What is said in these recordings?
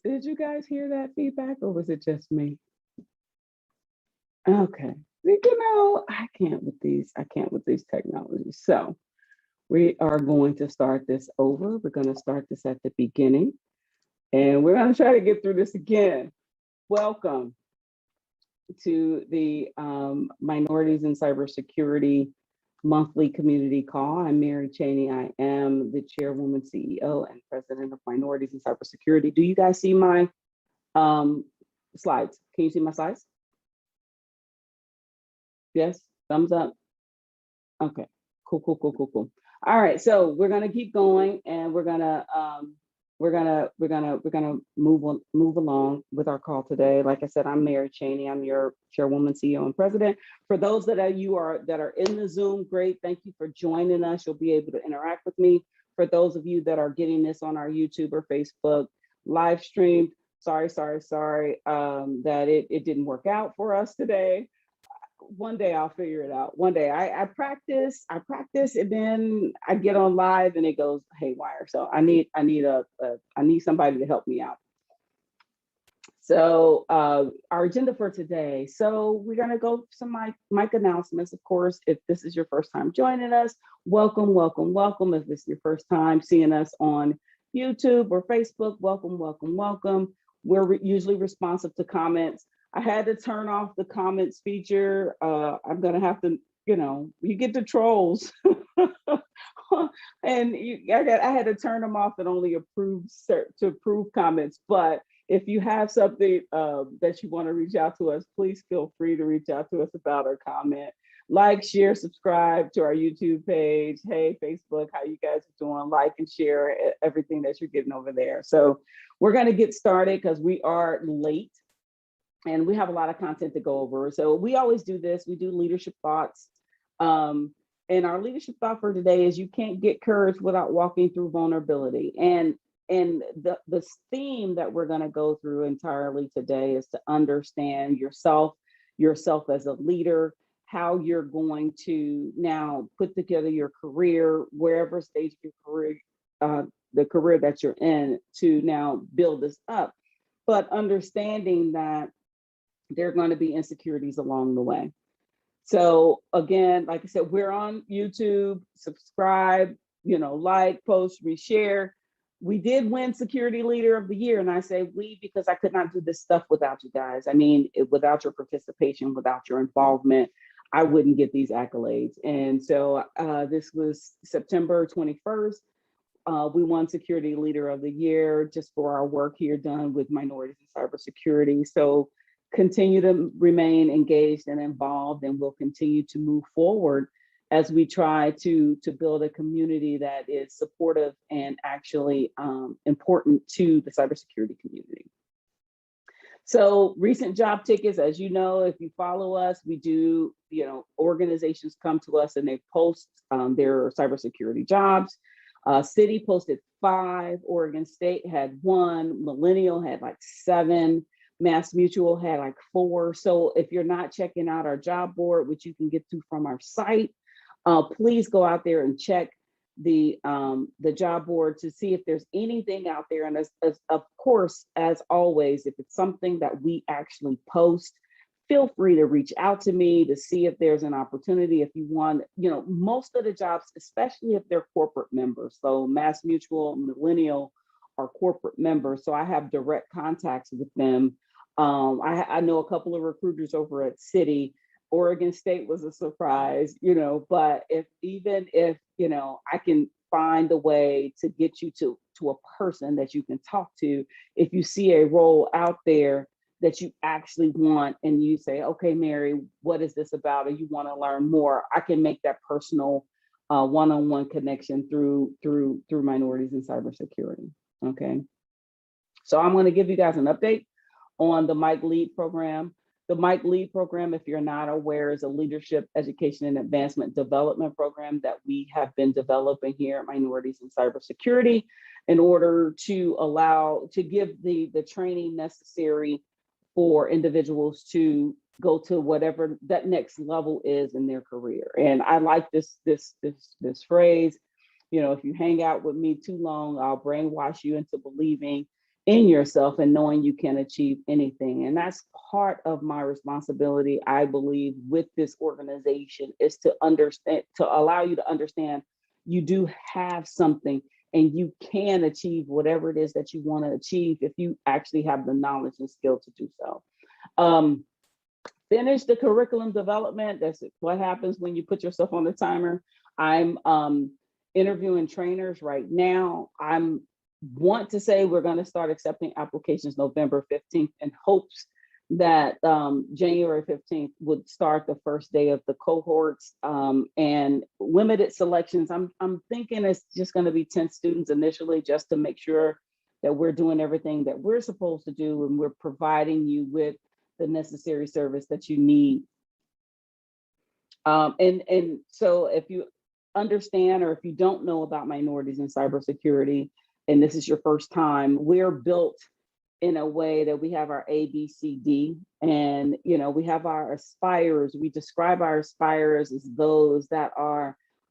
Did you guys hear that feedback or was it just me? Okay. I can't with these technologies. So we are going to start this over. We're going to start this at the beginning and we're going to try to get through this again. Welcome to the Minorities in Cybersecurity monthly community call. I'm Mary Cheney. I am the chairwoman, CEO, and president of Minorities in Cybersecurity. Do you guys see my slides? Can you see my slides? Yes, thumbs up. Okay, cool. All right, so we're gonna keep going, and we're gonna move along with our call today. Like I said, I'm Mary Cheney. I'm your chairwoman, CEO, and president. For those that are in the Zoom, great. Thank you for joining us. You'll be able to interact with me. For those of you that are getting this on our YouTube or Facebook live stream, sorry that it didn't work out for us today. One day I'll figure it out. One day I practice, and then I get on live and it goes haywire. So I need somebody to help me out. So our agenda for today. So we're gonna go some mic announcements. Of course, if this is your first time joining us, welcome. If this is your first time seeing us on YouTube or Facebook, welcome. We're usually responsive to comments. I had to turn off the comments feature. I'm gonna have to, you get the trolls, and I had to turn them off and only approve comments. But if you have something that you want to reach out to us, please feel free to reach out to us about our comment. Like, share, subscribe to our YouTube page. Hey, Facebook, how you guys are doing? Like and share everything that you're getting over there. So we're gonna get started because we are late. And we have a lot of content to go over. So we always do this. We do leadership thoughts. And our leadership thought for today is you can't get courage without walking through vulnerability. And the theme that we're going to go through entirely today is to understand yourself as a leader, how you're going to now put together your career, wherever stage of your career, the career that you're in, to now build this up. But understanding that there are going to be insecurities along the way. So again, like I said, we're on YouTube. Subscribe, like, post, reshare. We did win Security Leader of the Year, and I say we because I could not do this stuff without you guys. I mean, without your participation, without your involvement, I wouldn't get these accolades. And so this was September 21st. We won Security Leader of the Year just for our work here done with minorities in cybersecurity. So continue to remain engaged and involved, and we'll continue to move forward as we try to build a community that is supportive and actually important to the cybersecurity community. So recent job tickets, as you know, if you follow us, we do, organizations come to us and they post their cybersecurity jobs. City posted 5, Oregon State had 1, Millennial had like 7, Mass Mutual had like 4. So if you're not checking out our job board, which you can get to from our site, please go out there and check the job board to see if there's anything out there. And as of course, as always, if it's something that we actually post, feel free to reach out to me to see if there's an opportunity. If you want, most of the jobs, especially if they're corporate members, so Mass Mutual, Millennial are corporate members, so I have direct contacts with them. I know a couple of recruiters over at City. Oregon State was a surprise, but if I can find a way to get you to a person that you can talk to, if you see a role out there that you actually want and you say, okay, Mary, what is this about? Or you want to learn more, I can make that personal one-on-one connection through minorities in cybersecurity. Okay. So I'm going to give you guys an update on the MiC Lead program. The MiC Lead program, if you're not aware, is a leadership, education, and advancement development program that we have been developing here at Minorities in Cybersecurity in order to give the training necessary for individuals to go to whatever that next level is in their career. And I like this phrase, if you hang out with me too long, I'll brainwash you into believing in yourself and knowing you can achieve anything. And that's part of my responsibility, I believe, with this organization, is to understand, to allow you to understand you do have something and you can achieve whatever it is that you want to achieve if you actually have the knowledge and skill to do so. Finish the curriculum development. That's what happens when you put yourself on the timer. I'm interviewing trainers right now. I'm want to say we're going to start accepting applications November 15th in hopes that January 15th would start the first day of the cohorts, and limited selections. I'm thinking it's just going to be 10 students initially, just to make sure that we're doing everything that we're supposed to do and we're providing you with the necessary service that you need. And so if you understand, or if you don't know about minorities in cybersecurity, and this is your first time, we're built in a way that we have our A, B, C, D, and we have our aspirers. We describe our aspirers as those that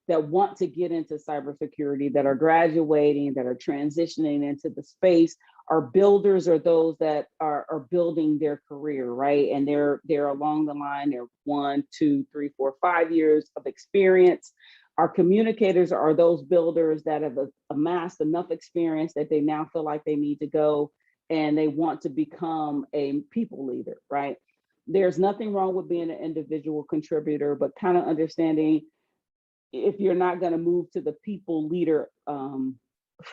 want to get into cybersecurity, that are graduating, that are transitioning into the space. Our builders are those that are building their career, right? And they're along the line, they're 1, 2, 3, 4, 5 years of experience. Our communicators are those builders that have amassed enough experience that they now feel like they need to go and they want to become a people leader, right? There's nothing wrong with being an individual contributor, but kind of understanding if you're not going to move to the people leader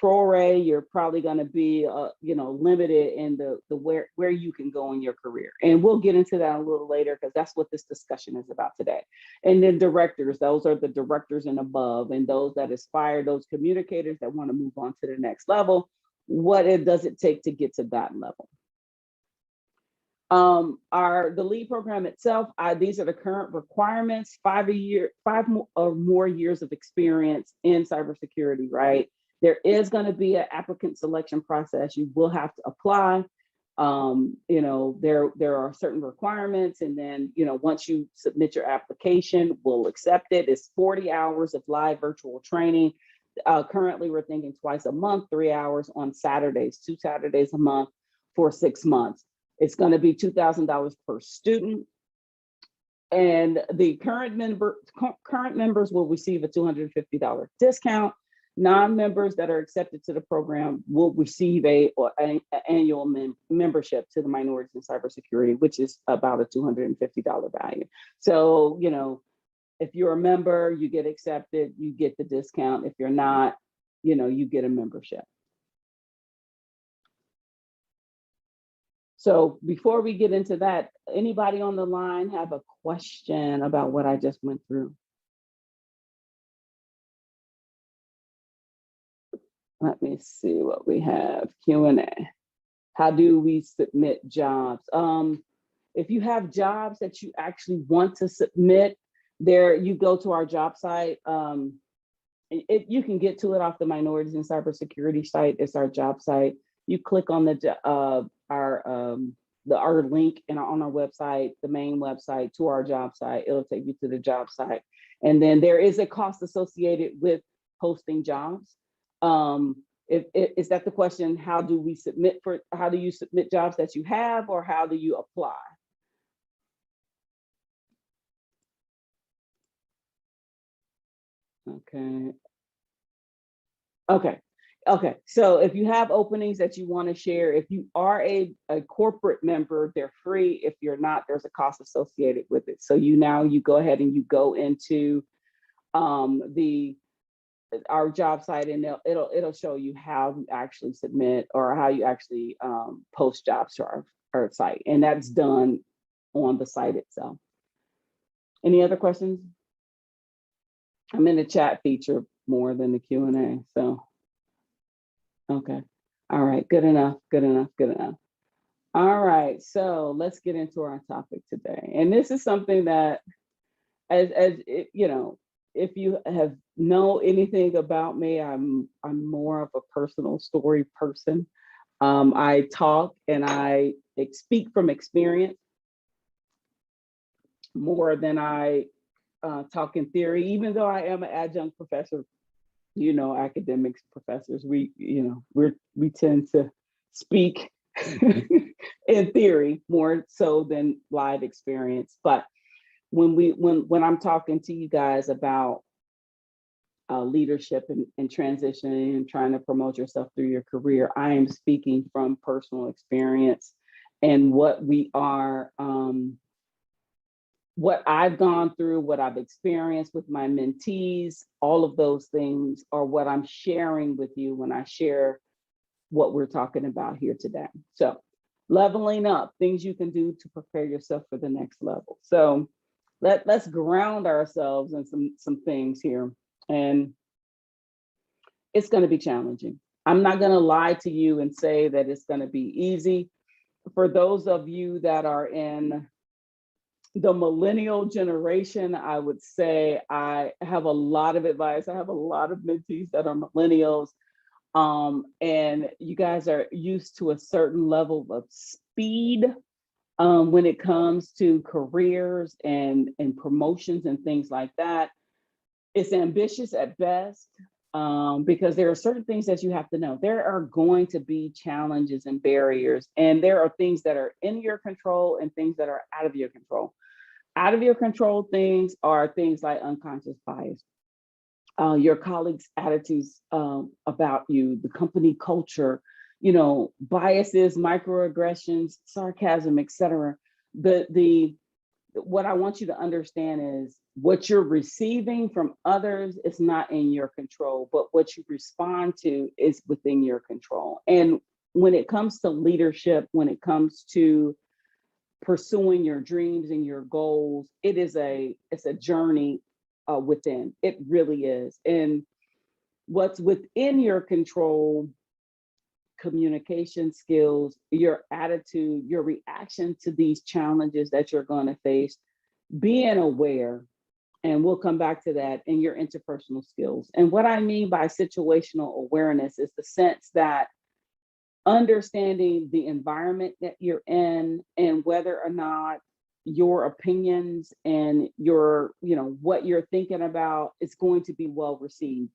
foray, you're probably going to be limited in the where you can go in your career. And we'll get into that a little later, because that's what this discussion is about today. And then directors, those are the directors and above, and those that aspire, those communicators that want to move on to the next level. What does it take to get to that level? The LEAD program itself, these are the current requirements: 5 or more years of experience in cybersecurity, right? There is going to be an applicant selection process. You will have to apply. There are certain requirements, and then once you submit your application, we'll accept it. It's 40 hours of live virtual training. Currently, we're thinking twice a month, 3 hours on Saturdays, 2 Saturdays a month for 6 months. It's going to be $2,000 per student. And the current members will receive a $250 discount. Non-members that are accepted to the program will receive an annual membership to the Minorities in Cybersecurity, which is about a $250 value. So, if you're a member, you get accepted, you get the discount. If you're not, you get a membership. So before we get into that, anybody on the line have a question about what I just went through? Let me see what we have. Q&A. How do we submit jobs? If you have jobs that you actually want to submit, you go to our job site. You can get to it off the Minorities in Cybersecurity site. It's our job site. You click on our link on our website, the main website, to our job site. It'll take you to the job site. And then there is a cost associated with posting jobs. Is that the question? How do you submit jobs that you have, or how do you apply? Okay. So if you have openings that you want to share, if you are a corporate member, they're free. If you're not, there's a cost associated with it. So you go ahead and you go into our job site, and it'll show you how you actually submit, or how you actually post jobs to our site, and that's done on the site itself. Any other questions? I'm in the chat feature more than the Q&A, so. Okay. All right. Good enough. All right. So let's get into our topic today. And this is something that, if you have know anything about me, I'm more of a personal story person. I talk and I speak from experience more than I talk in theory, even though I am an adjunct professor. Academics professors, we tend to speak in theory more so than live experience. But when I'm talking to you guys about leadership and transitioning and trying to promote yourself through your career, I am speaking from personal experience and what I've gone through, what I've experienced with my mentees. All of those things are what I'm sharing with you when I share what we're talking about here today. So leveling up, things you can do to prepare yourself for the next level. So let's ground ourselves in some things here. And it's going to be challenging. I'm not going to lie to you and say that it's going to be easy. For those of you that are in the millennial generation, I would say I have a lot of advice. I have a lot of mentees that are millennials. And you guys are used to a certain level of speed when it comes to careers and promotions and things like that. It's ambitious at best because there are certain things that you have to know. There are going to be challenges and barriers, and there are things that are in your control and things that are out of your control. Out of your control things are things like unconscious bias, your colleagues' attitudes about you, the company culture, biases, microaggressions, sarcasm, etc. What I want you to understand is what you're receiving from others is not in your control, but what you respond to is within your control. And when it comes to leadership, when it comes to pursuing your dreams and your goals, it's a journey within. It really is. And what's within your control: communication skills, your attitude, your reaction to these challenges that you're going to face, being aware, and we'll come back to that, in your interpersonal skills. And what I mean by situational awareness is the sense that understanding the environment that you're in and whether or not your opinions and what you're thinking about is going to be well received.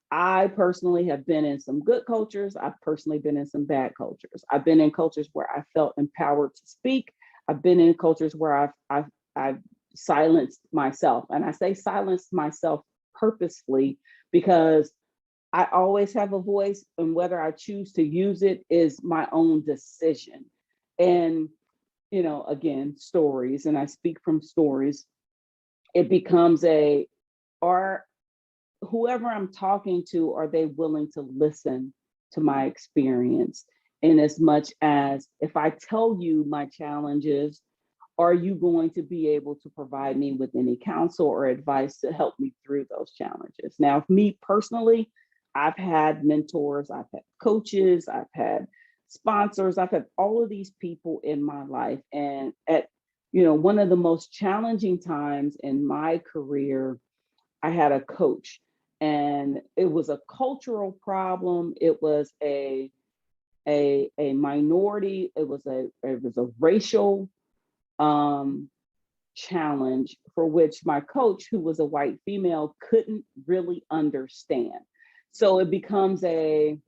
I personally have been in some good cultures. I've personally been in some bad cultures. I've been in cultures where I felt empowered to speak. I've been in cultures where I've silenced myself. And I say silenced myself purposefully because I always have a voice, and whether I choose to use it is my own decision. And, again, stories, and I speak from stories. It becomes whoever I'm talking to, are they willing to listen to my experience? In as much as if I tell you my challenges, are you going to be able to provide me with any counsel or advice to help me through those challenges? Now, me personally, I've had mentors, I've had coaches, I've had sponsors, I've had all of these people in my life. And at, one of the most challenging times in my career, I had a coach, and it was a cultural problem. It was a minority. It was a racial challenge for which my coach, who was a white female, couldn't really understand. So it becomes here's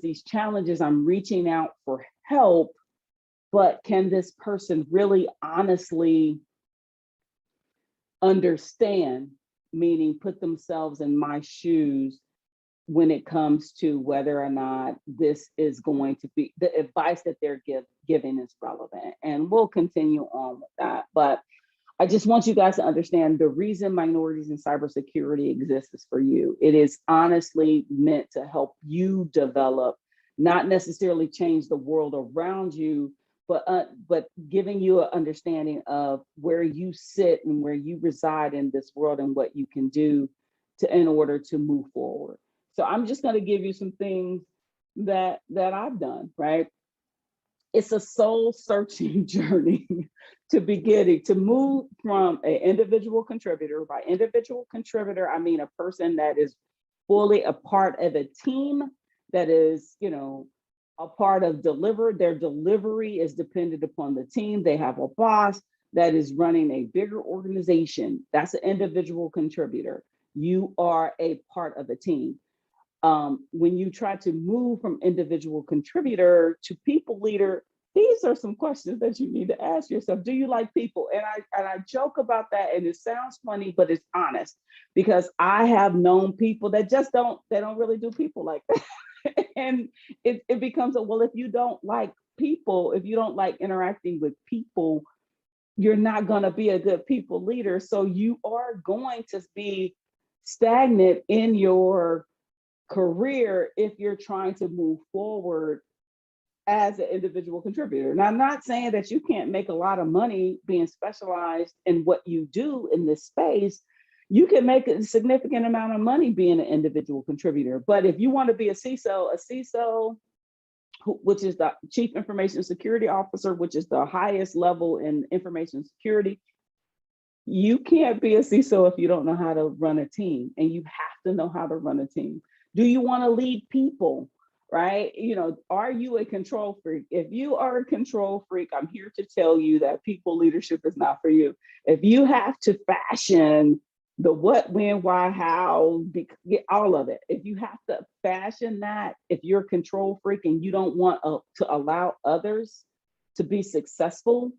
these challenges. I'm reaching out for help, but can this person really honestly understand, meaning put themselves in my shoes when it comes to whether or not this is going to be the advice that they're giving is relevant. And we'll continue on with that. But I just want you guys to understand the reason minorities in cybersecurity exists is for you. It is honestly meant to help you develop, not necessarily change the world around you, but giving you an understanding of where you sit and where you reside in this world and what you can do in order to move forward. So I'm just going to give you some things that I've done, right? It's a soul searching journey to move from an individual contributor. By individual contributor, I mean a person that is fully a part of a team, that is, a part of their delivery is dependent upon the team. They have a boss that is running a bigger organization. That's an individual contributor. You are a part of a team. When you try to move from individual contributor to people leader, these are some questions that you need to ask yourself. Do you like people? And I joke about that, and it sounds funny, but it's honest, because I have known people that just don't really do people like that. And it becomes a, well, if you don't like people, if you don't like interacting with people, you're not going to be a good people leader. So you are going to be stagnant in your career if you're trying to move forward as an individual contributor. Now, I'm not saying that you can't make a lot of money being specialized in what you do in this space. You can make a significant amount of money being an individual contributor. But if you want to be a CISO, which is the Chief Information Security Officer, which is the highest level in information security, you can't be a CISO if you don't know how to run a team, and you have to know how to run a team. Do you want to lead people? Right? You know, are you a control freak? If you are a control freak, I'm here to tell you that people leadership is not for you. If you have to fashion the what, when, why, how, all of it, if you have to fashion that, if you're a control freak and you don't want to allow others to be successful,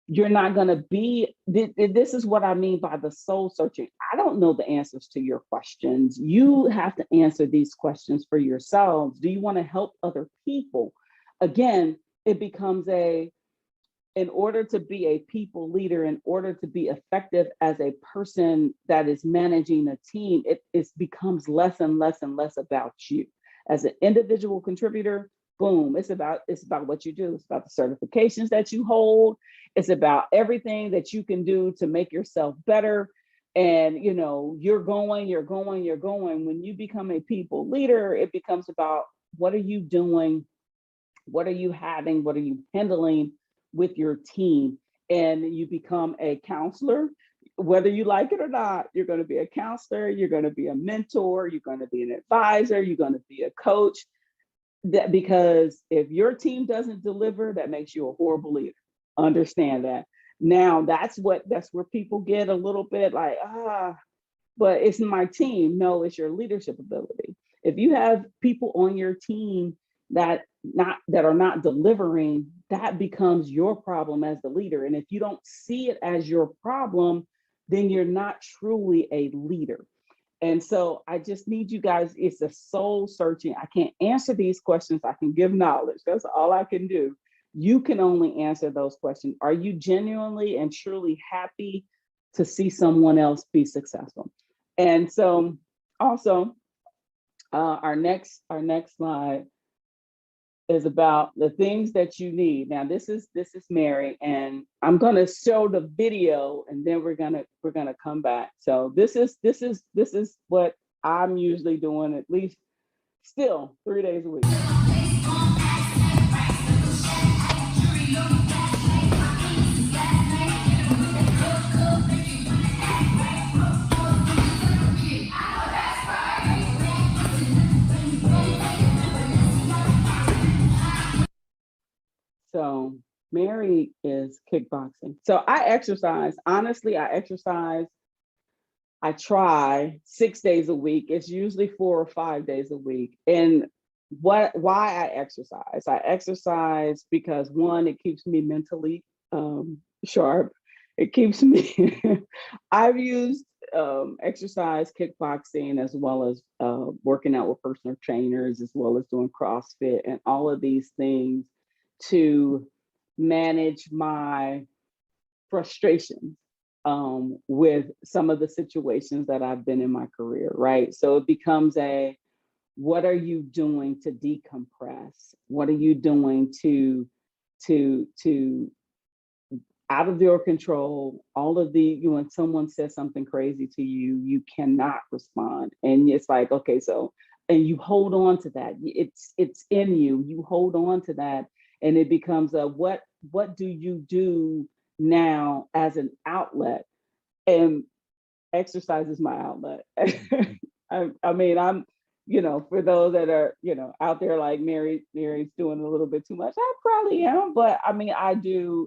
you're not going to be, this is what I mean by the soul searching. I don't know the answers to your questions. You have to answer these questions for yourselves. Do you want to help other people? Again, it becomes in order to be a people leader, in order to be effective as a person that is managing a team, it becomes less and less and less about you. As an individual contributor, boom, it's about what you do. It's about the certifications that you hold. It's about everything that you can do to make yourself better. And you know, you're going. When you become a people leader, it becomes about, what are you doing? What are you having? What are you handling with your team? And you become a counselor. Whether you like it or not, you're going to be a counselor, you're going to be a mentor, you're going to be an advisor, you're going to be a coach. That, because if your team doesn't deliver, that makes you a horrible leader. Understand that. Now that's where people get a little bit like, but it's my team. No, it's your leadership ability. If you have people on your team that are not delivering, that becomes your problem as the leader. And if you don't see it as your problem, then you're not truly a leader. And so I just need you guys, it's a soul searching. I can't answer these questions. I can give knowledge. That's all I can do. You can only answer those questions. Are you genuinely and truly happy to see someone else be successful? And so also our next slide is about the things that you need. Now this is Mary, and I'm going to show the video, and then we're gonna come back. So this is what I'm usually doing, at least still 3 days a week. So Mary is kickboxing. So I exercise. Honestly, I try 6 days a week. It's usually 4 or 5 days a week. And why I exercise? I exercise because, one, it keeps me mentally sharp. It keeps me, I've used exercise, kickboxing, as well as working out with personal trainers, as well as doing CrossFit and all of these things to manage my frustrations with some of the situations that I've been in my career, right? So it becomes what are you doing to decompress? What are you doing to out of your control, all of when someone says something crazy to you, you cannot respond. And it's like, okay, so, and you hold on to that. It's in you, you hold on to that. And it becomes what do you do now as an outlet? And exercise is my outlet. I mean, I'm, for those that are, out there like Mary's doing a little bit too much. I probably am, but I mean,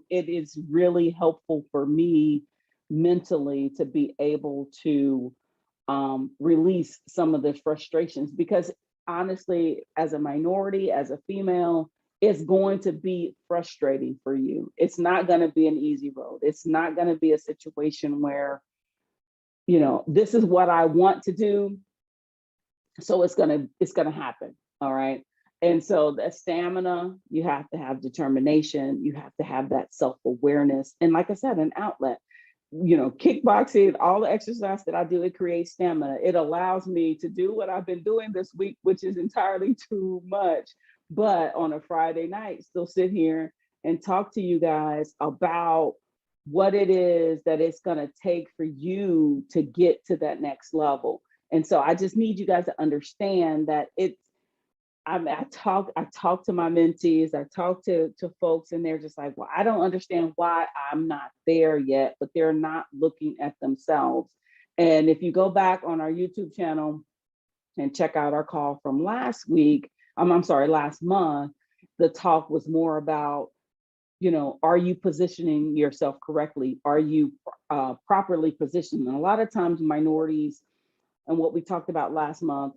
it is really helpful for me mentally to be able to release some of the frustrations, because honestly, as a minority, as a female, it's going to be frustrating for you. It's not going to be an easy road. It's not going to be a situation where, you know, this is what I want to do, so it's gonna happen. All right. And so that stamina, you have to have determination, you have to have that self-awareness, and like I said, an outlet. You know, kickboxing, all the exercise that I do, it creates stamina. It allows me to do what I've been doing this week, which is entirely too much. But on a Friday night, still sit here and talk to you guys about what it is that it's going to take for you to get to that next level. And so I just need you guys to understand that it's, I talk to my mentees, I talk to folks, and they're just like, well, I don't understand why I'm not there yet, but they're not looking at themselves. And if you go back on our YouTube channel and check out our call from last week, I'm sorry, last month, the talk was more about, you know, are you positioning yourself correctly? Are you properly positioned? And a lot of times minorities, and what we talked about last month,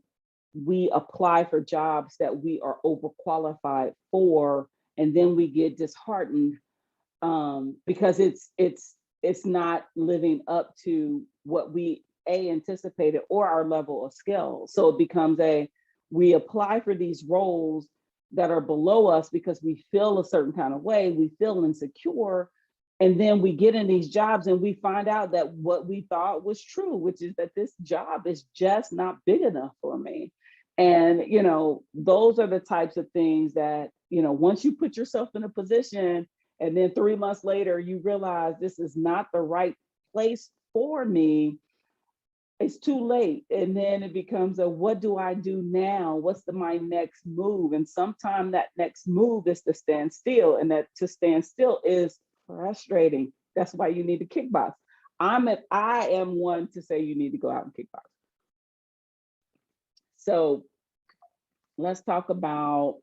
we apply for jobs that we are overqualified for, and then we get disheartened because it's not living up to what we anticipated or our level of skill. So it becomes we apply for these roles that are below us because we feel a certain kind of way, we feel insecure, and then we get in these jobs and we find out that what we thought was true, which is that this job is just not big enough for me. And, you know, those are the types of things that, you know, once you put yourself in a position and then 3 months later, you realize this is not the right place for me, it's too late. And then it becomes what do I do now? What's my next move? And sometimes that next move is to stand still, and that to stand still is frustrating. That's why you need to kickbox. I am one to say you need to go out and kickbox. So let's talk about,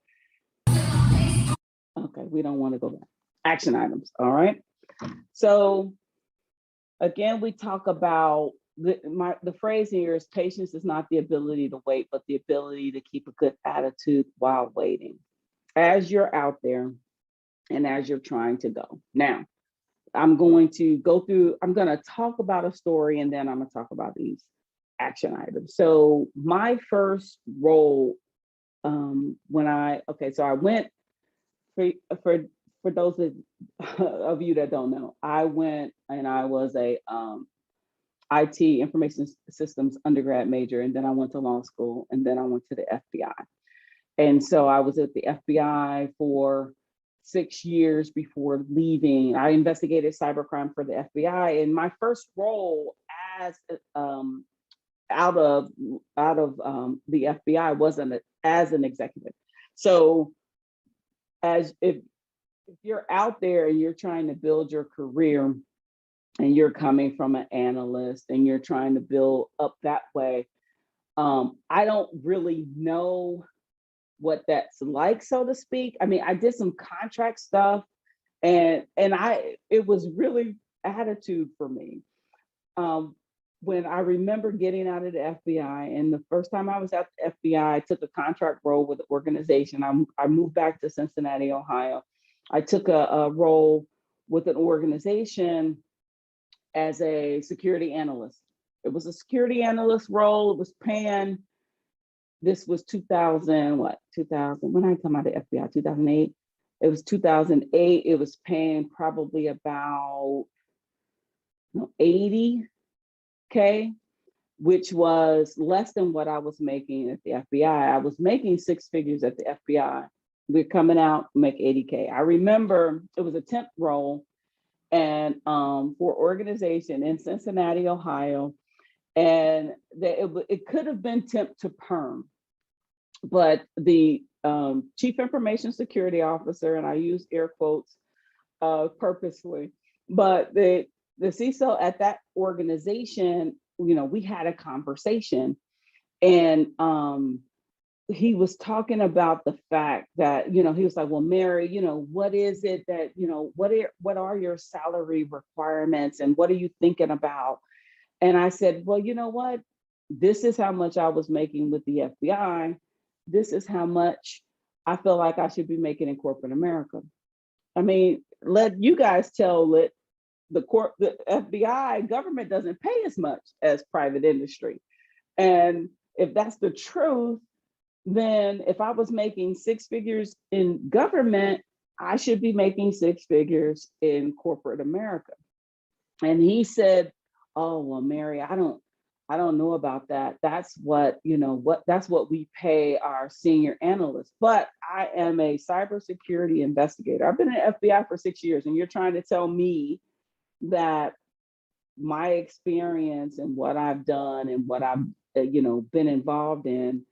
okay, we don't want to go back. Action items, all right? So again, we talk about, the phrase here is patience is not the ability to wait, but the ability to keep a good attitude while waiting. As you're out there and as you're trying to go. Now, I'm going to talk about a story, and then I'm gonna talk about these action items. So my first role, so I went, for those of you that don't know, I went and I was a IT information systems undergrad major, and then I went to law school, and then I went to the FBI. And so I was at the FBI for 6 years before leaving. I investigated cybercrime for the FBI, and my first role as out of the FBI wasn't as an executive. So if you're out there and you're trying to build your career, and you're coming from an analyst and you're trying to build up that way, I don't really know what that's like, so to speak. I mean, I did some contract stuff, and it was really attitude for me. When I remember getting out of the FBI, and the first time I was at the FBI, I took a contract role with the organization. I moved back to Cincinnati, Ohio. I took a role with an organization as a security analyst. It was a security analyst role. It was paying, this was 2000, when I come out of FBI, 2008. It was 2008. It was paying probably about $80K, which was less than what I was making at the FBI. I was making 6 figures at the FBI. We're coming out, make 80K. I remember it was a temp role, and for organization in Cincinnati, Ohio, and it could have been temp to perm, but the chief information security officer, and I use air quotes purposely, but the CISO at that organization, you know, we had a conversation, and he was talking about the fact that, you know, he was like, well, Mary, you know, what is it that, you know, what are your salary requirements and what are you thinking about? And I said, well, you know what? this is how much I was making with the FBI. This is how much I feel like I should be making in corporate America. I mean, let you guys tell it. The FBI government doesn't pay as much as private industry. And if that's the truth, then if I was making six figures in government, I should be making six figures in corporate America. And he said, "Oh, well, Mary, I don't know about that. That's what, that's what we pay our senior analysts. But I am a cybersecurity investigator. I've been in FBI for 6 years, and you're trying to tell me that my experience and what I've done and what I've, been involved in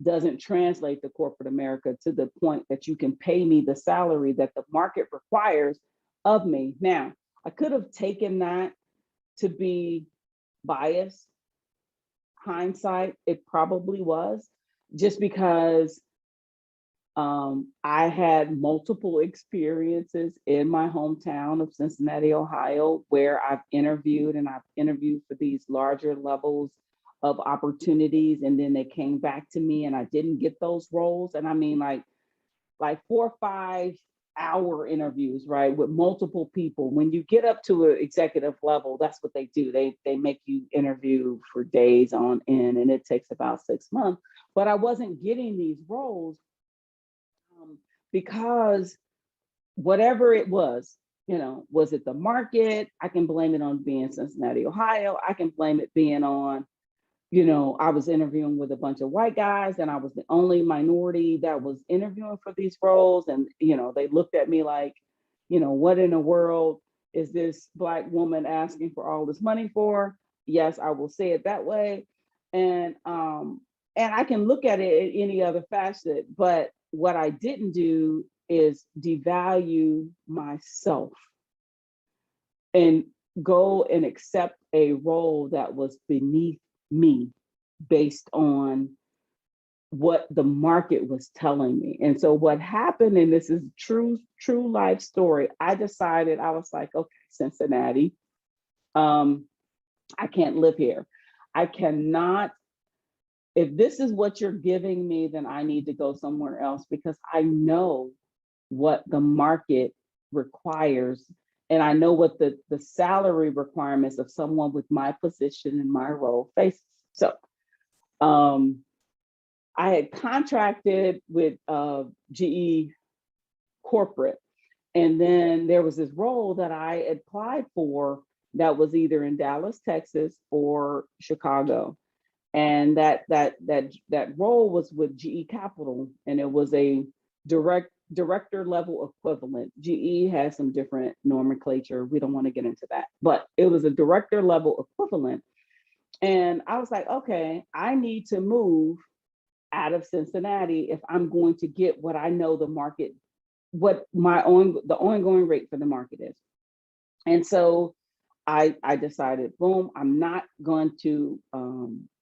doesn't translate to corporate America to the point that you can pay me the salary that the market requires of me." Now, I could have taken that to be biased. Hindsight, it probably was, just because I had multiple experiences in my hometown of Cincinnati, Ohio, where I've interviewed for these larger levels of opportunities, and then they came back to me and I didn't get those roles. And I mean, like 4 or 5 hour interviews, right, with multiple people. When you get up to an executive level, that's what they do. They make you interview for days on end, and it takes about 6 months. But I wasn't getting these roles because whatever it was it the market? I can blame it on being Cincinnati, Ohio. I can blame it being on, I was interviewing with a bunch of white guys, and I was the only minority that was interviewing for these roles. And, they looked at me like, what in the world is this Black woman asking for all this money for? Yes, I will say it that way. And I can look at it in any other facet, but what I didn't do is devalue myself and go and accept a role that was beneath me based on what the market was telling me. And so what happened, and this is true life story, I decided, I was like, okay, Cincinnati, I can't live here. I cannot, if this is what you're giving me, then I need to go somewhere else, because I know what the market requires. And I know what the salary requirements of someone with my position and my role faces. So I had contracted with GE corporate. And then there was this role that I applied for that was either in Dallas, Texas, or Chicago. And that role was with GE Capital, and it was a director level equivalent. GE has some different nomenclature. We don't want to get into that, but it was a director level equivalent. And I was like, okay, I need to move out of Cincinnati if I'm going to get what I know the market, what the ongoing rate for the market is. And so I decided, boom, I'm not going to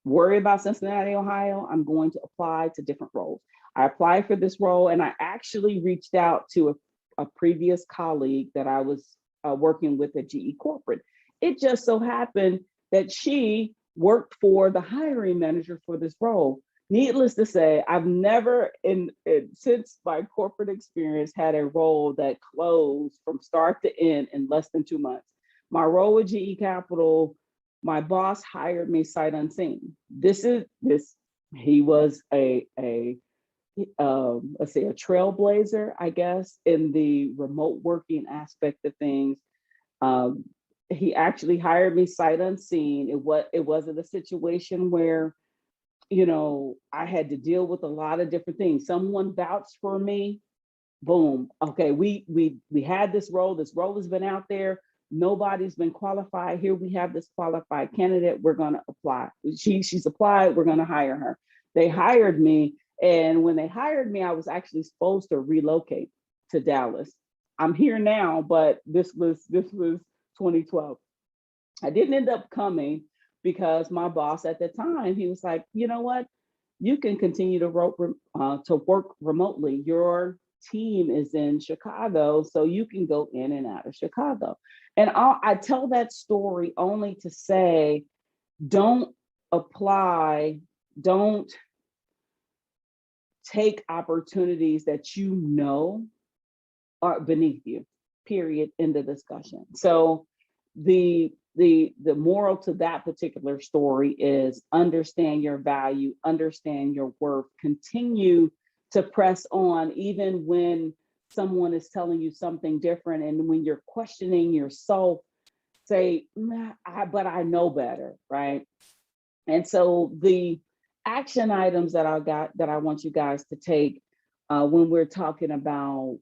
worry about Cincinnati, Ohio. I'm going to apply to different roles. I applied for this role, and I actually reached out to a previous colleague that I was working with at GE Corporate. It just so happened that she worked for the hiring manager for this role. Needless to say, I've never, since my corporate experience, had a role that closed from start to end in less than 2 months. My role with GE Capital, my boss hired me sight unseen. He was let's say a trailblazer, I guess, in the remote working aspect of things. He actually hired me sight unseen. It wasn't a situation where, I had to deal with a lot of different things. Someone vouched for me. Boom. Okay, we had this role. This role has been out there. Nobody's been qualified. Here we have this qualified candidate. We're going to apply. She's applied. We're going to hire her. They hired me. And when they hired me, I was actually supposed to relocate to Dallas. I'm here now, but this was 2012. I didn't end up coming because my boss at the time, he was like, you know what? You can continue to work remotely. Your team is in Chicago, so you can go in and out of Chicago. And I tell that story only to say, don't apply, don't take opportunities that you know are beneath you, period, in the discussion. So the moral to that particular story is understand your value, understand your worth, continue to press on even when someone is telling you something different, and when you're questioning yourself, say, nah, but I know better, right? And so the action items that I want you guys to take when we're talking about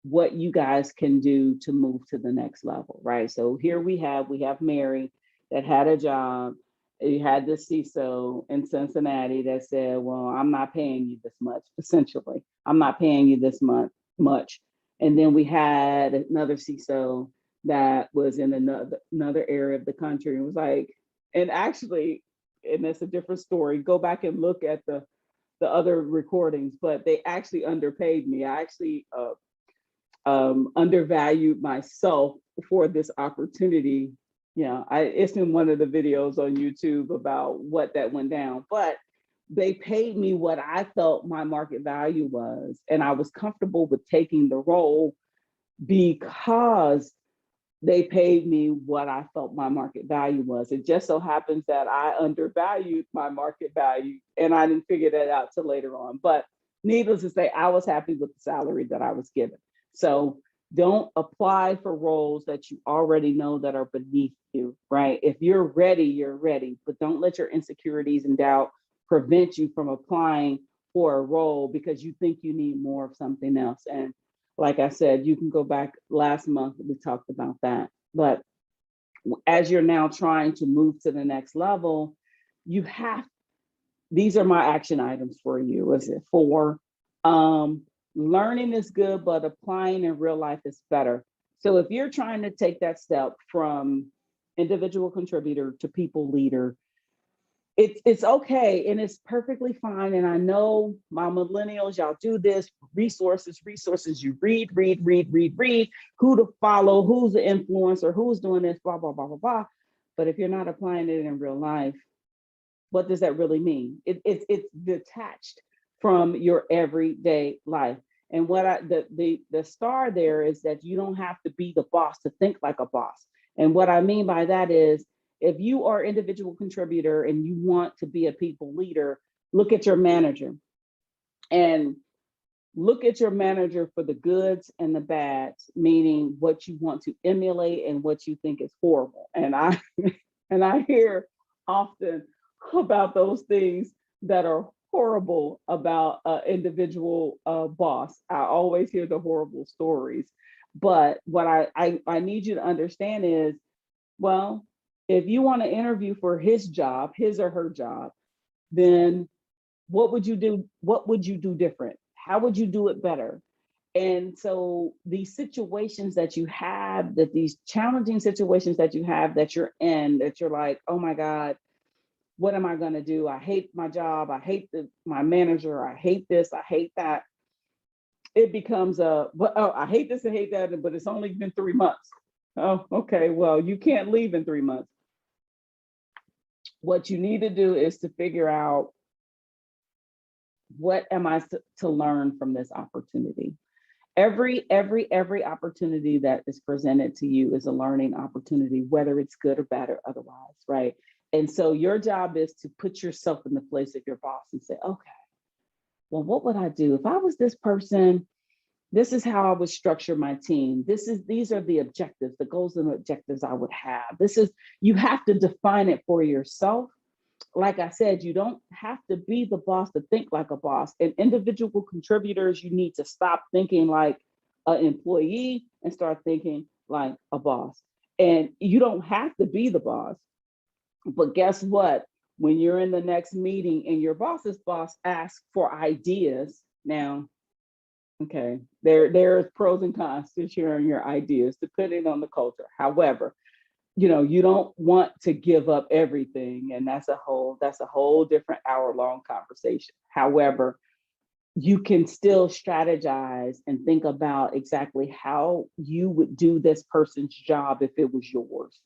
what you guys can do to move to the next level, right? So here we have Mary that had a job. You had the CISO in Cincinnati that said, well, I'm not paying you this much, essentially. I'm not paying you this much. And then we had another CISO that was in another area of the country and was like, and actually, and that's a different story. Go back and look at the other recordings, but they actually underpaid me. I actually undervalued myself for this opportunity. Yeah, it's in one of the videos on YouTube about what that went down, but they paid me what I felt my market value was. And I was comfortable with taking the role because they paid me what I felt my market value was. It just so happens that I undervalued my market value, and I didn't figure that out till later on. But needless to say, I was happy with the salary that I was given. So don't apply for roles that you already know that are beneath you, right? If you're ready, you're ready, but don't let your insecurities and doubt prevent you from applying for a role because you think you need more of something else. And like I said, you can go back last month, we talked about that. But as you're now trying to move to the next level, these are my action items for you. Is it 4? Learning is good, but applying in real life is better. So if you're trying to take that step from individual contributor to people leader, it's okay and it's perfectly fine. And I know my millennials, y'all do this, resources, you read, who to follow, who's the influencer, who's doing this, blah, blah, blah, blah, blah. But if you're not applying it in real life, what does that really mean? It's detached from your everyday life. And what the star there is that you don't have to be the boss to think like a boss. And what I mean by that is, if you are an individual contributor and you want to be a people leader, look at your manager and look at your manager for the goods and the bads, meaning what you want to emulate and what you think is horrible. And I hear often about those things that are horrible about an individual boss. I always hear the horrible stories. But what I need you to understand is, well, if you want to interview for his job, his or her job, then what would you do? What would you do different? How would you do it better? And so these situations that you have, that these challenging situations that you have, that you're in, that you're like, oh my God, what am I going to do? I hate my job. I hate my manager. I hate this. I hate that. It becomes I hate this and hate that, but it's only been 3 months. Oh, okay. Well, you can't leave in 3 months. What you need to do is to figure out, what am I to learn from this opportunity? Every opportunity that is presented to you is a learning opportunity, whether it's good or bad or otherwise, right? And so your job is to put yourself in the place of your boss and say, okay, well, what would I do if I was this person? This is how I would structure my team. These are the objectives, the goals and objectives I would have. You have to define it for yourself. Like I said, you don't have to be the boss to think like a boss. And individual contributors, you need to stop thinking like an employee and start thinking like a boss. And you don't have to be the boss. But guess what? When you're in the next meeting and your boss's boss asks for ideas, now, okay, there's pros and cons to sharing your ideas depending on the culture. However, you don't want to give up everything, and that's a whole different hour-long conversation. However, you can still strategize and think about exactly how you would do this person's job if it was yours.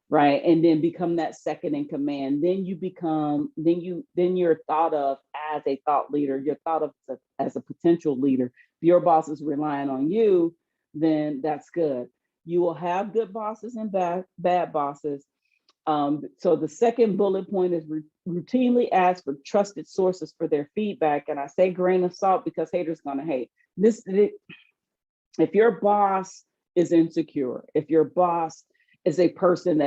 right? And then become that second in command. Then you're thought of as a thought leader. You're thought of as a potential leader. If your boss is relying on you, then that's good. You will have good bosses and bad bosses. So the second bullet point is routinely ask for trusted sources for their feedback. And I say grain of salt because haters gonna hate. If your boss is insecure, if your boss is a person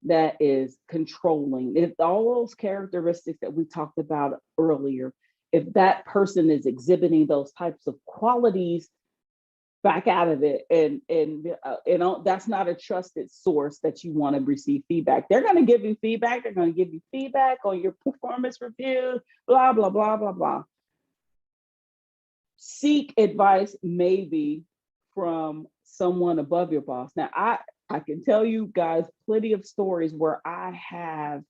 that is controlling, if all those characteristics that we talked about earlier, if that person is exhibiting those types of qualities, back out of it. And that's not a trusted source that you want to receive feedback. They're going to give you feedback. They're going to give you feedback on your performance review, blah, blah, blah, blah, blah. Seek advice maybe from someone above your boss. Now, I can tell you guys plenty of stories where I have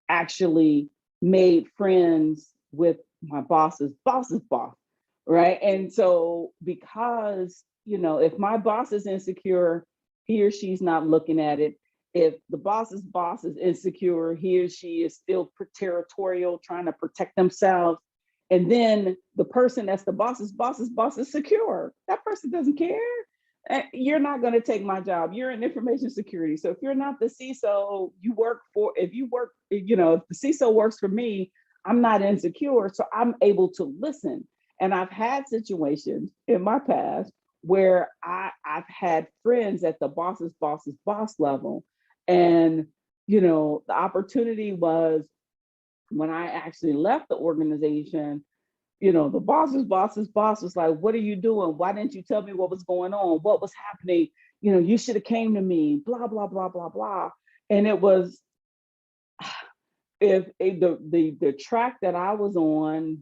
actually made friends with my boss's boss, right? And so because, if my boss is insecure, he or she's not looking at it. If the boss's boss is insecure, he or she is still territorial, trying to protect themselves. And then the person that's the boss's boss is secure. That person doesn't care. You're not going to take my job. You're in information security. So if you're not the CISO, if the CISO works for me, I'm not insecure. So I'm able to listen. And I've had situations in my past where I've had friends at the boss's boss level. And, the opportunity was when I actually left the organization, the boss's boss was like, what are you doing? Why didn't you tell me what was going on? What was happening? You should have came to me, blah, blah, blah, blah, blah. And it was, if the track that I was on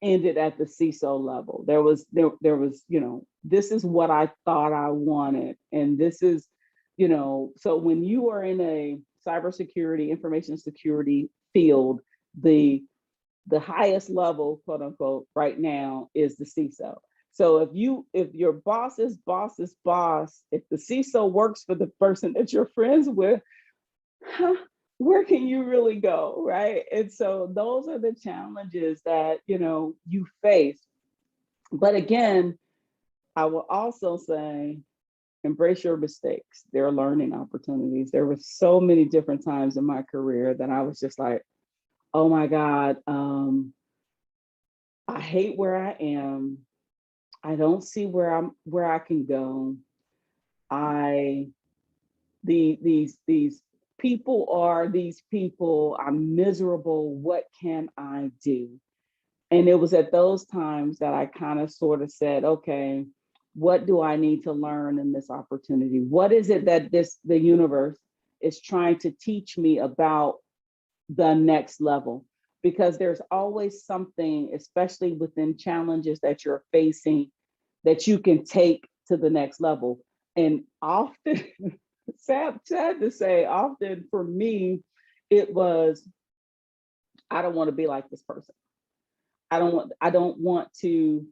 ended at the CISO level, there was, this is what I thought I wanted. And this is, so when you are in a cybersecurity, information security field, the highest level, quote unquote, right now is the CISO. So if your boss's boss's boss, if the CISO works for the person that you're friends with, where can you really go, right? And so those are the challenges that, you face. But again, I will also say, embrace your mistakes. They're learning opportunities. There were so many different times in my career that I was just like, oh my God, I hate where I am. I don't see where I can go. These people are these people. I'm miserable. What can I do? And it was at those times that I kind of sort of said, okay, what do I need to learn in this opportunity? What is it that the universe is trying to teach me about the next level? Because there's always something, especially within challenges that you're facing, that you can take to the next level. And often, sad to say, often for me, it was, I don't want to be like this person. I don't want to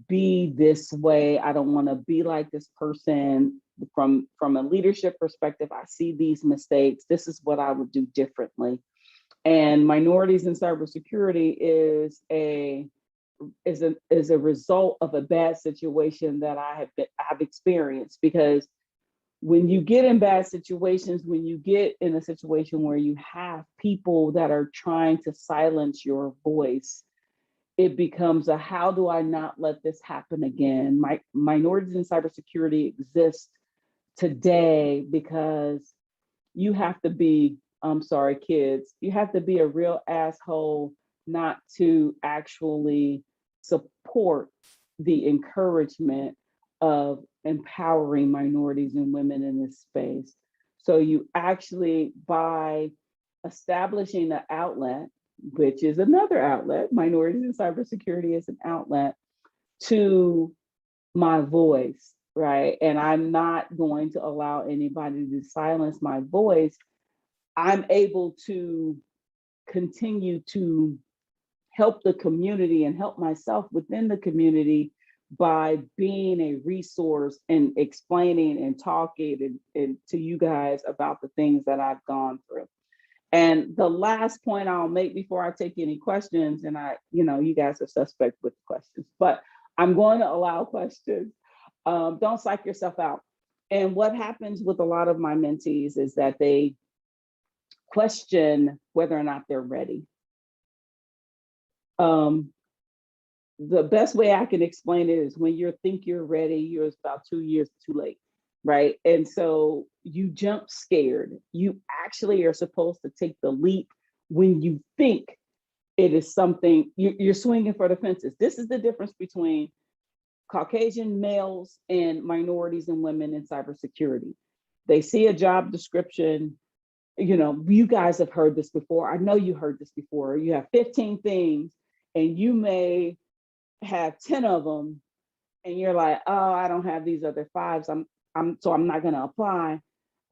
be this way. I don't want to be like this person. From a leadership perspective, I see these mistakes. This is what I would do differently. And minorities in cybersecurity is a result of a bad situation that I've experienced. Because when you get in bad situations, when you get in a situation where you have people that are trying to silence your voice, it becomes a, how do I not let this happen again? Minorities in cybersecurity exist today because you have to be, I'm sorry, kids, you have to be a real asshole not to actually support the encouragement of empowering minorities and women in this space. So you actually, by establishing an outlet, which is another outlet, minorities in cybersecurity is an outlet to my voice, right? And I'm not going to allow anybody to silence my voice. I'm able to continue to help the community and help myself within the community by being a resource and explaining and talking and to you guys about the things that I've gone through. And the last point I'll make before I take any questions, and you guys are suspect with questions, but I'm going to allow questions. Don't psych yourself out. And what happens with a lot of my mentees is that they question whether or not they're ready. The best way I can explain it is when you think you're ready, you're about 2 years too late, right? And so you jump scared. You actually are supposed to take the leap when you think it is something, you're swinging for the fences. This is the difference between Caucasian males and minorities and women in cybersecurity. They see a job description, you guys have heard this before. I know you heard this before. You have 15 things and you may have 10 of them and you're like, oh, I don't have these other 5s. So I'm not gonna apply.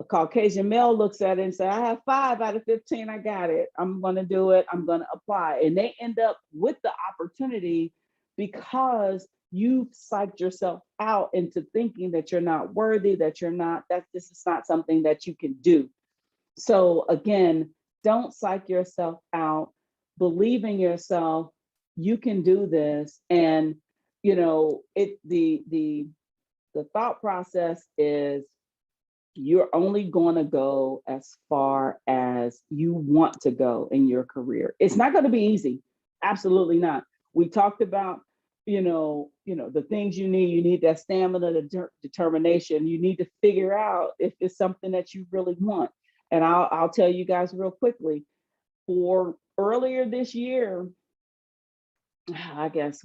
A Caucasian male looks at it and says, I have 5 out of 15, I got it. I'm gonna do it, I'm gonna apply. And they end up with the opportunity because you've psyched yourself out into thinking that you're not worthy, that this is not something that you can do. So again, don't psych yourself out, believe in yourself, you can do this. And the thought process is you're only going to go as far as you want to go in your career. It's not going to be easy. Absolutely not. We talked about, the things you need that stamina, the determination. You need to figure out if it's something that you really want. And I'll tell you guys real quickly, for earlier this year, I guess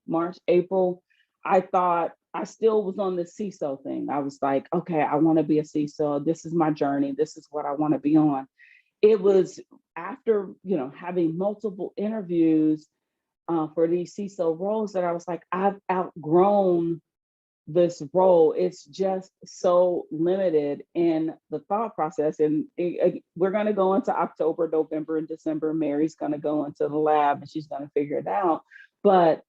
March, April, I thought I still was on the CISO thing. I was like, okay, I want to be a CISO. This is my journey. This is what I want to be on. It was after, having multiple interviews for these CISO roles that I was like, I've outgrown this role. It's just so limited in the thought process. And we're going to go into October, November, and December. Mary's going to go into the lab and she's going to figure it out. But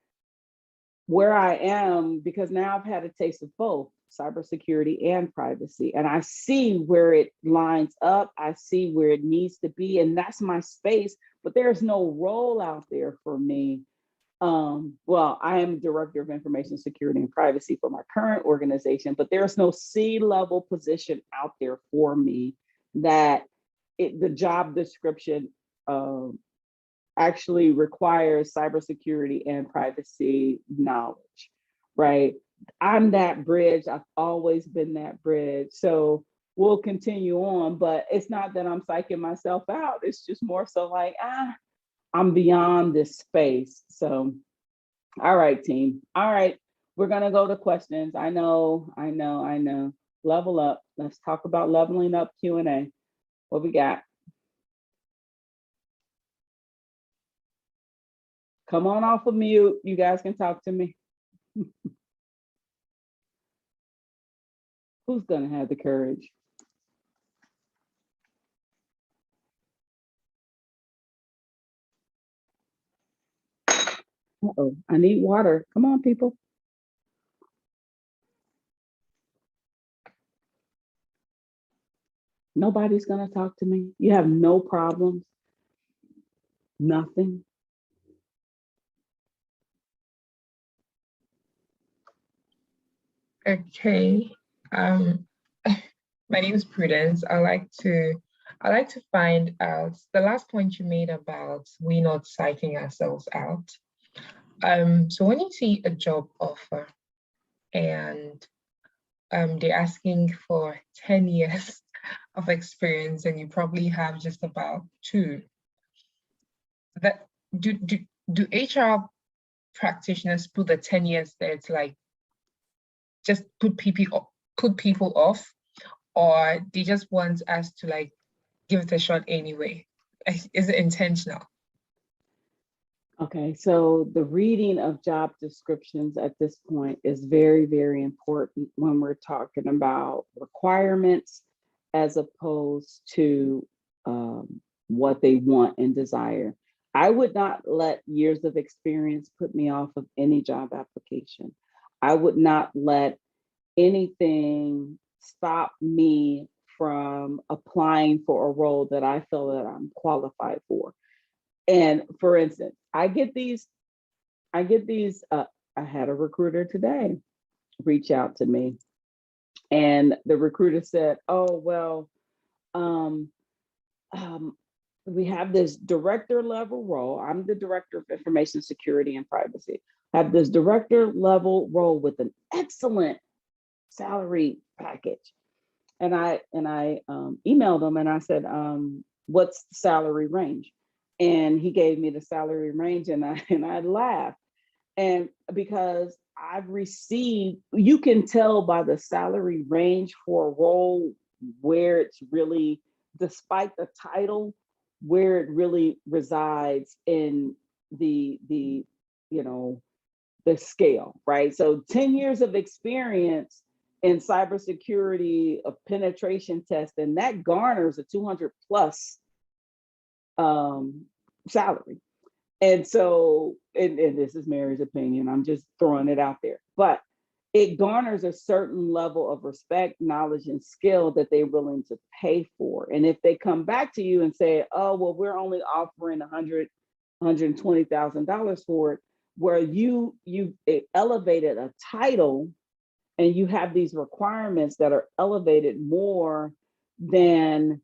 where I am, because now I've had a taste of both cybersecurity and privacy, and I see where it lines up. I see where it needs to be, and that's my space. But there's no role out there for me. Well, I am Director of Information Security and Privacy for my current organization, but there's no C-level position out there for me that the job description actually requires cybersecurity and privacy knowledge, right? I'm that bridge. I've always been that bridge. So we'll continue on, but it's not that I'm psyching myself out. It's just more so like, I'm beyond this space. So, all right, team. All right, we're gonna go to questions. I know. Level up. Let's talk about leveling up Q&A. What we got? Come on off of mute. You guys can talk to me. Who's gonna have the courage? Uh-oh, I need water. Come on, people. Nobody's gonna talk to me. You have no problems. Nothing. Okay. My name is Prudence. I like to find out the last point you made about we not psyching ourselves out. So when you see a job offer and they're asking for 10 years of experience and you probably have just about 2, that do HR practitioners put the 10 years there to like just put people off, or they just want us to like give it a shot anyway? Is it intentional? Okay, so the reading of job descriptions at this point is very, very important when we're talking about requirements as opposed to what they want and desire. I would not let years of experience put me off of any job application. I would not let anything stop me from applying for a role that I feel that I'm qualified for. And for instance, I had a recruiter today reach out to me, and the recruiter said, "Oh, well, um, um, we have this director level role. I'm the director of information security and privacy. I have this director level role with an excellent salary package." And I emailed him and I said, "What's the salary range?" And he gave me the salary range, and I laughed. And because I've received, you can tell by the salary range for a role where it's really, despite the title, where it really resides in the you know the scale, right? So 10 years of experience in cybersecurity, a penetration test, and that garners a 200 plus salary. And so, and this is Mary's opinion, I'm just throwing it out there, but it garners a certain level of respect, knowledge, and skill that they're willing to pay for. And if they come back to you and say, "Oh, well, we're only offering $120,000 for it," where you elevated a title and you have these requirements that are elevated more than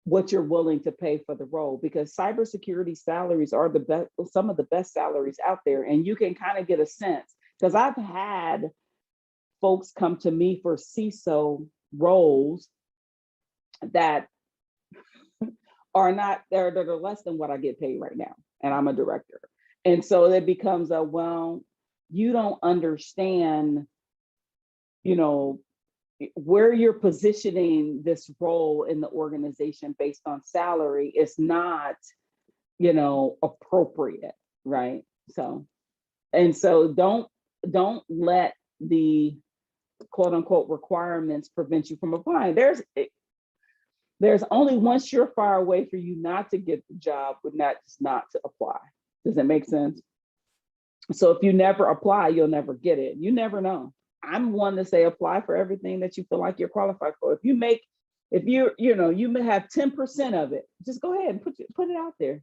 what you're willing to pay for the role, because cybersecurity salaries are the best, some of the best salaries out there. And you can kind of get a sense, because I've had folks come to me for CISO roles that are not, they're less than what I get paid right now. And I'm a director. And so it becomes a, well, you don't understand, where you're positioning this role in the organization based on salary is not, appropriate, right? So, and so don't let the quote unquote requirements prevent you from applying. There's only one surefire way for you not to get the job, but not to apply. Does that make sense? So if you never apply, you'll never get it. You never know. I'm one to say apply for everything that you feel like you're qualified for. If you may have 10% of it, just go ahead and put it out there.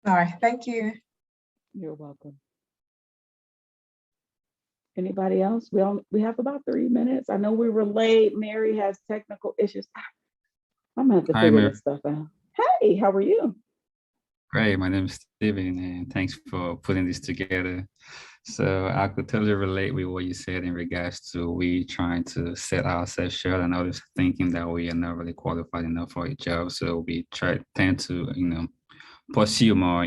All right, thank you. You're welcome. Anybody else? We have about 3 minutes. I know we were late. Mary has technical issues. I'm gonna have to figure this stuff out. Hey, how are you? Great, my name is Steven, and thanks for putting this together. So I could totally relate with what you said in regards to we trying to set ourselves short and always thinking that we are not really qualified enough for a job. So we tend to, pursue more,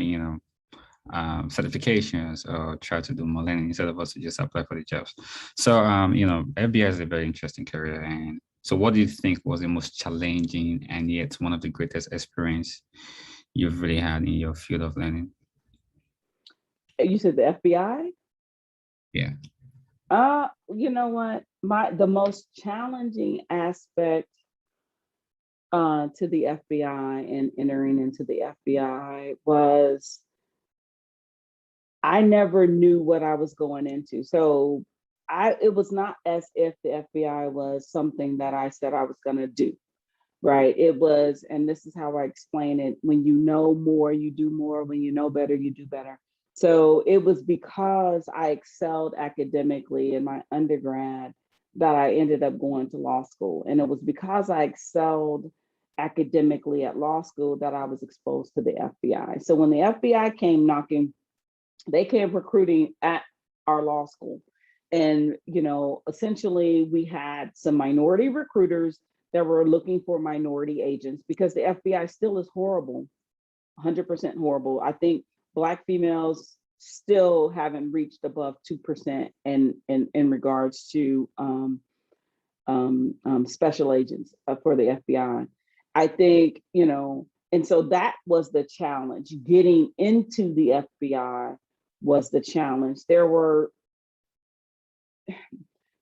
certifications or try to do more learning instead of us to just apply for the jobs. So, FBI is a very interesting career. And so what do you think was the most challenging and yet one of the greatest experience you've really had in your field of learning? You said the FBI? Yeah. You know what? The most challenging aspect to the FBI and entering into the FBI was I never knew what I was going into. So it was not as if the FBI was something that I said I was going to do. Right. It was, and this is how I explain it. When you know more, you do more. When you know better, you do better. So it was because I excelled academically in my undergrad that I ended up going to law school. And it was because I excelled academically at law school that I was exposed to the FBI. So when the FBI came knocking, they came recruiting at our law school. And, essentially we had some minority recruiters that were looking for minority agents, because the FBI still is horrible, 100% horrible. I think Black females still haven't reached above 2% in regards to special agents for the FBI. I think, and so that was the challenge. Getting into the FBI was the challenge.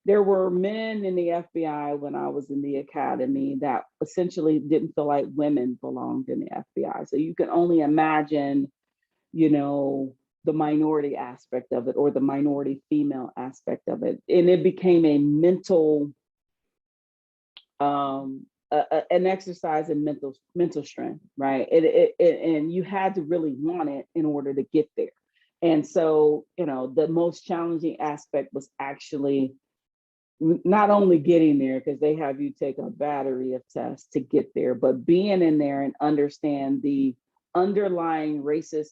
there were men in the FBI when I was in the academy that essentially didn't feel like women belonged in the FBI. So you can only imagine, you know, the minority aspect of it or the minority female aspect of it. And it became a mental, an exercise in mental strength, right? And you had to really want it in order to get there. And so, you know, the most challenging aspect was actually not only getting there, because they have you take a battery of tests to get there, but being in there and understand the underlying racist,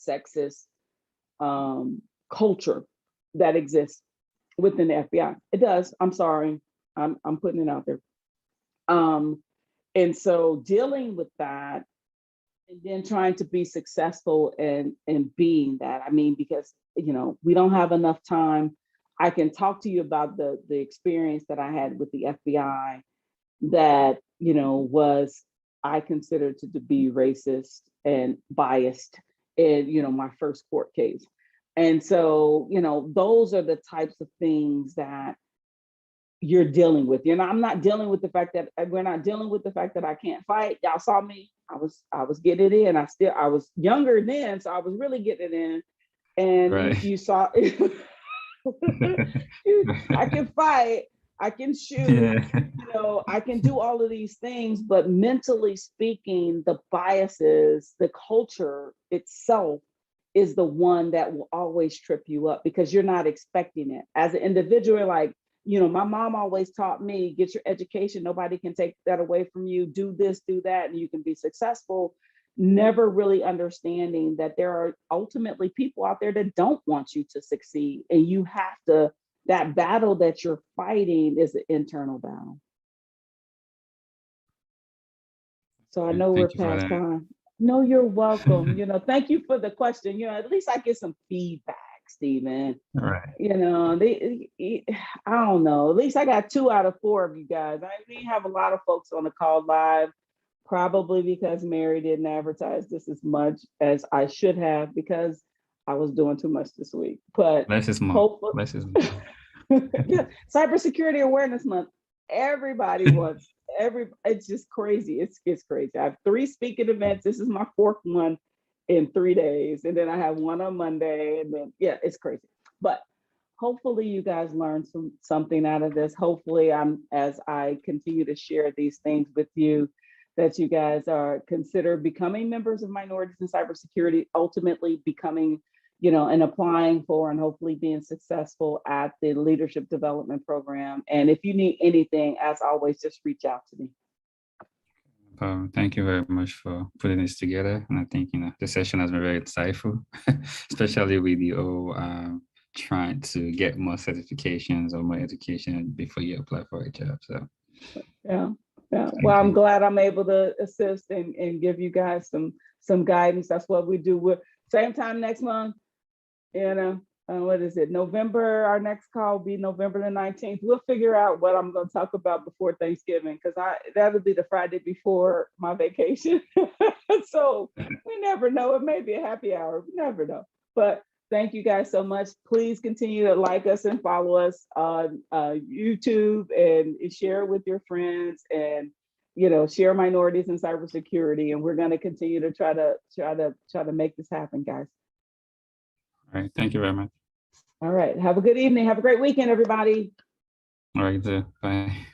sexist culture that exists within the FBI. It does. I'm sorry. I'm putting it out there. And so dealing with that and then trying to be successful in being that. I mean, because, you know, we don't have enough time. I can talk to you about the experience that I had with the FBI that, you know, was I considered to be racist and biased in, you know, my first court case. And so, you know, those are the types of things that you're dealing with. You know, I'm not dealing with the fact that we're not dealing with the fact that I can't fight. Y'all saw me. I was getting it in. I was younger then, so I was really getting it in. And Right. you saw I can fight, I can shoot, Yeah. you know, I can do all of these things, but mentally speaking, the biases, the culture itself is the one that will always trip you up because you're not expecting it. As an individual, like, you know, my mom always taught me, get your education, nobody can take that away from you, do this, do that, and you can be successful. Never really understanding that there are ultimately people out there that don't want you to succeed. And you have to, that battle that you're fighting is an internal battle. So I know we're Thank you for past that. time. No, you're welcome. You know, thank you for the question. You know, at least I get some feedback, Stephen. All right. You know, I don't know. At least I got 2 out of 4 of you guys. I didn't have a lot of folks on the call live. Probably because Mary didn't advertise this as much as I should have because I was doing too much this week. But Less is more. hopefully, Less is more. yeah, Cybersecurity Awareness Month. Everybody wants it's just crazy. It's crazy. I have 3 speaking events. This is my 4th one in 3 days, and then I have one on Monday, and then yeah, it's crazy. But hopefully, you guys learned something out of this. Hopefully, as I continue to share these things with you, that you guys are consider becoming members of minorities in cybersecurity, ultimately becoming, you know, and applying for and hopefully being successful at the leadership development program. And if you need anything, as always, just reach out to me. Thank you very much for putting this together. And I think, you know, the session has been very insightful, especially with the whole trying to get more certifications or more education before you apply for a job. So yeah. Yeah. Well, I'm glad I'm able to assist and give you guys some guidance. That's what we do. We're same time next month. You know, what is it? November. Our next call will be November the 19th. We'll figure out what I'm going to talk about before Thanksgiving because that'll be the Friday before my vacation. So we never know. It may be a happy hour. We never know. But thank you guys so much. Please continue to like us and follow us on YouTube and share it with your friends and, you know, share minorities in cybersecurity. And we're going to continue to try to make this happen, guys. all right. Thank you very much. All right. Have a good evening. Have a great weekend, everybody. All right. Bye.